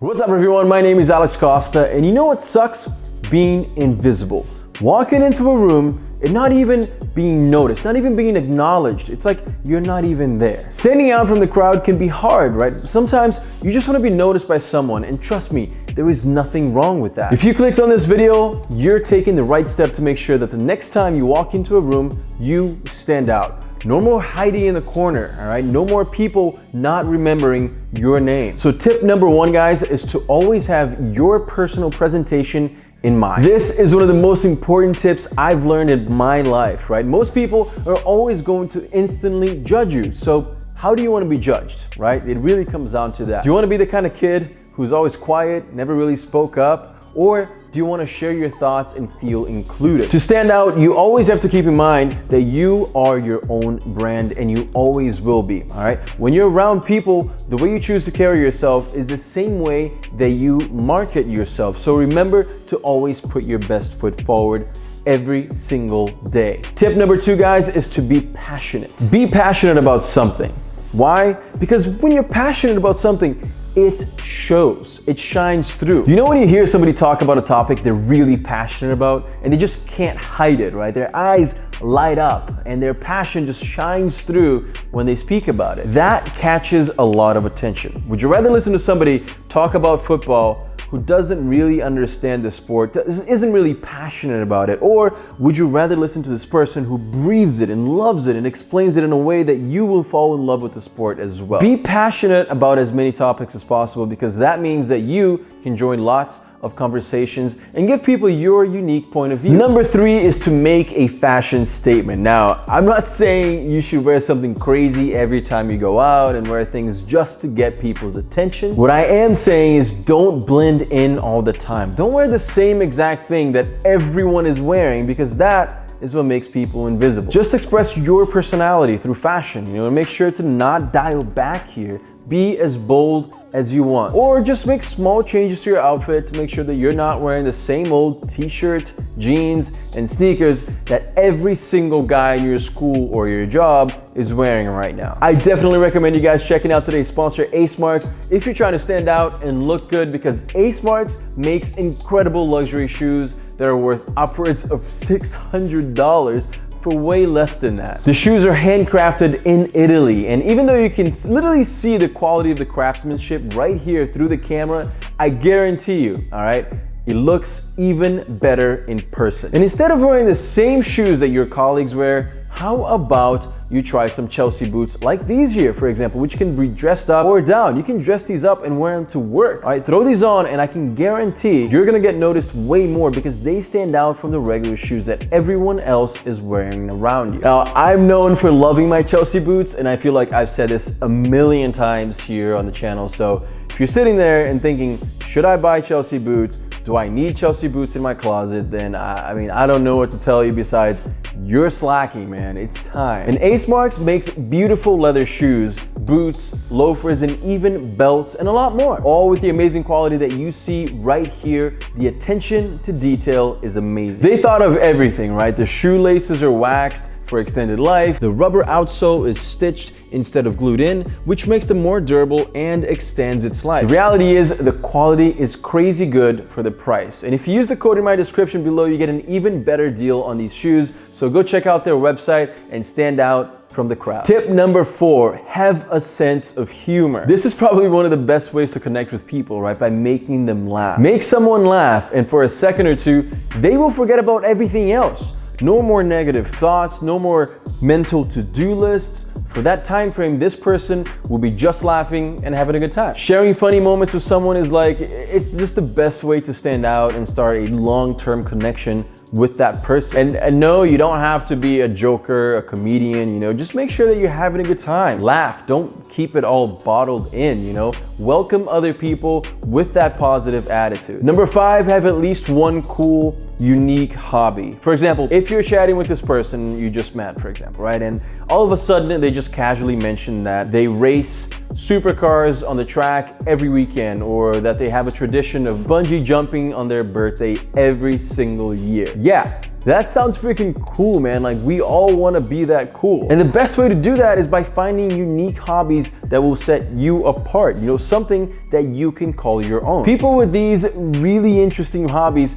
What's up everyone, my name is Costa, and you know what sucks? Being invisible. Walking into a room and not even being noticed, not even being acknowledged. It's like you're not even there. Standing out from the crowd can be hard, right? Sometimes you just want to be noticed by someone, and trust me, there is nothing wrong with that. If you clicked on this video, you're taking the right step to make sure that the next time you walk into a room, you stand out. No more hiding in the corner, all right? No more people not remembering your name. So tip number one, guys, is to always have your personal presentation in mind. This is one of the most important tips I've learned in my life, right? Most people are always going to instantly judge you. So how do you want to be judged, right? It really comes down to that. Do you want to be the kind of kid who's always quiet, never really spoke up? Or do you want to share your thoughts and feel included? To stand out, you always have to keep in mind that you are your own brand, and you always will be, all right? When you're around people, the way you choose to carry yourself is the same way that you market yourself. So remember to always put your best foot forward every single day. Tip number two, guys, is to be passionate. Be passionate about something. Why? Because when you're passionate about something, it shows, it shines through. You know when you hear somebody talk about a topic they're really passionate about and they just can't hide it, right? Their eyes light up and their passion just shines through when they speak about it. That catches a lot of attention. Would you rather listen to somebody talk about football who doesn't really understand the sport, isn't really passionate about it? Or would you rather listen to this person who breathes it and loves it and explains it in a way that you will fall in love with the sport as well? Be passionate about as many topics as possible, because that means that you can join lots of conversations and give people your unique point of view. Number three is to make a fashion statement. Now, I'm not saying you should wear something crazy every time you go out and wear things just to get people's attention. What I am saying is don't blend in all the time. Don't wear the same exact thing that everyone is wearing, because that is what makes people invisible. Just express your personality through fashion, and make sure to not dial back here. Be as bold as you want. Or just make small changes to your outfit to make sure that you're not wearing the same old t-shirt, jeans, and sneakers that every single guy in your school or your job is wearing right now. I definitely recommend you guys checking out today's sponsor, Ace Marks, if you're trying to stand out and look good, because Ace Marks makes incredible luxury shoes that are worth upwards of $600 for way less than that. The shoes are handcrafted in Italy, and even though you can literally see the quality of the craftsmanship right here through the camera, I guarantee you, all right, it looks even better in person. And instead of wearing the same shoes that your colleagues wear, how about you try some Chelsea boots like these here, for example, which can be dressed up or down. You can dress these up and wear them to work. All right, throw these on and I can guarantee you're gonna get noticed way more, because they stand out from the regular shoes that everyone else is wearing around you. Now, I'm known for loving my Chelsea boots, and I feel like I've said this a million times here on the channel. So if you're sitting there and thinking, should I buy Chelsea boots? Do I need Chelsea boots in my closet? Then I don't know what to tell you besides you're slacking, man. It's time. And Ace Marks makes beautiful leather shoes, boots, loafers, and even belts, and a lot more. All with the amazing quality that you see right here. The attention to detail is amazing. They thought of everything, right? The shoelaces are waxed for extended life. The rubber outsole is stitched instead of glued in, which makes them more durable and extends its life. The reality is the quality is crazy good for the price. And if you use the code in my description below, you get an even better deal on these shoes. So go check out their website and stand out from the crowd. Tip number four, have a sense of humor. This is probably one of the best ways to connect with people, right? By making them laugh. Make someone laugh, and for a second or two, they will forget about everything else. No more negative thoughts, no more mental to-do lists. For that time frame, this person will be just laughing and having a good time. Sharing funny moments with someone is like, it's just the best way to stand out and start a long-term connection with that person. And no, you don't have to be a joker, a comedian, just make sure that you're having a good time. Laugh, don't keep it all bottled in, Welcome other people with that positive attitude. Number five, have at least one cool, unique hobby. For example, if you're chatting with this person you just met, for example, right? And all of a sudden they just casually mention that they race supercars on the track every weekend, or that they have a tradition of bungee jumping on their birthday every single year. Yeah, that sounds freaking cool, man. Like, we all want to be that cool. And the best way to do that is by finding unique hobbies that will set you apart. You know, something that you can call your own. People with these really interesting hobbies,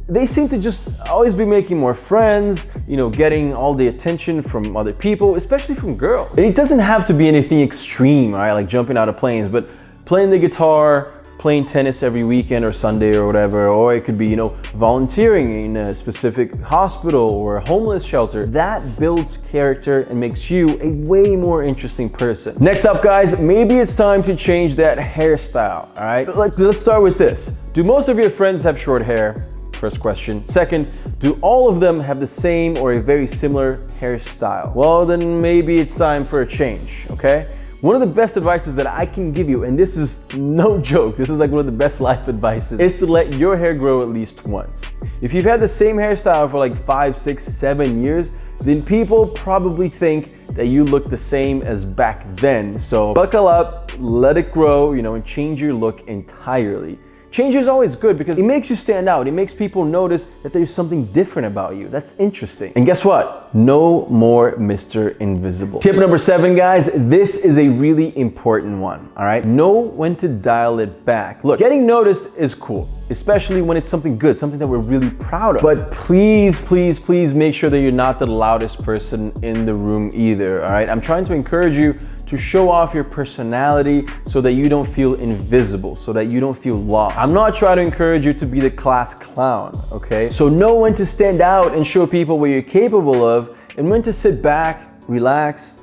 they seem to just always be making more friends, you know, getting all the attention from other people, especially from girls. And it doesn't have to be anything extreme, right? Like jumping out of planes, but playing the guitar, playing tennis every weekend or Sunday or whatever, or it could be, you know, volunteering in a specific hospital or a homeless shelter. That builds character and makes you a way more interesting person. Next up, guys, maybe it's time to change that hairstyle, all right? Let's start with this. Do most of your friends have short hair? First question. Second, do all of them have the same or a very similar hairstyle? Well, then maybe it's time for a change, okay? One of the best advices that I can give you, and this is no joke, this is like one of the best life advices, is to let your hair grow at least once. If you've had the same hairstyle for like 5, 6, 7 years, then people probably think that you look the same as back then. So buckle up, let it grow, you know, and change your look entirely. Change is always good because it makes you stand out. It makes people notice that there's something different about you. That's interesting. And guess what? No more Mr. Invisible. Tip number 7, guys, this is a really important one, all right? Know when to dial it back. Look, getting noticed is cool, especially when it's something good, something that we're really proud of. But please, please, please make sure that you're not the loudest person in the room either, all right? I'm trying to encourage you to show off your personality so that you don't feel invisible, so that you don't feel lost. I'm not trying to encourage you to be the class clown, okay? So know when to stand out and show people what you're capable of, and when to sit back, relax,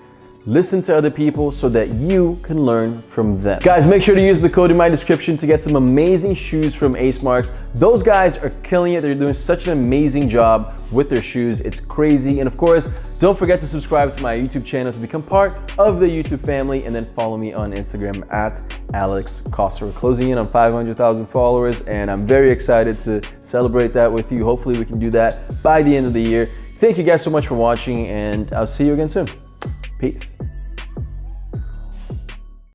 listen to other people so that you can learn from them. Guys, make sure to use the code in my description to get some amazing shoes from Ace Marks. Those guys are killing it. They're doing such an amazing job with their shoes. It's crazy. And of course, don't forget to subscribe to my YouTube channel to become part of the YouTube family, and then follow me on Instagram at Alex Costa. We're closing in on 500,000 followers, and I'm very excited to celebrate that with you. Hopefully we can do that by the end of the year. Thank you guys so much for watching, and I'll see you again soon. Peace.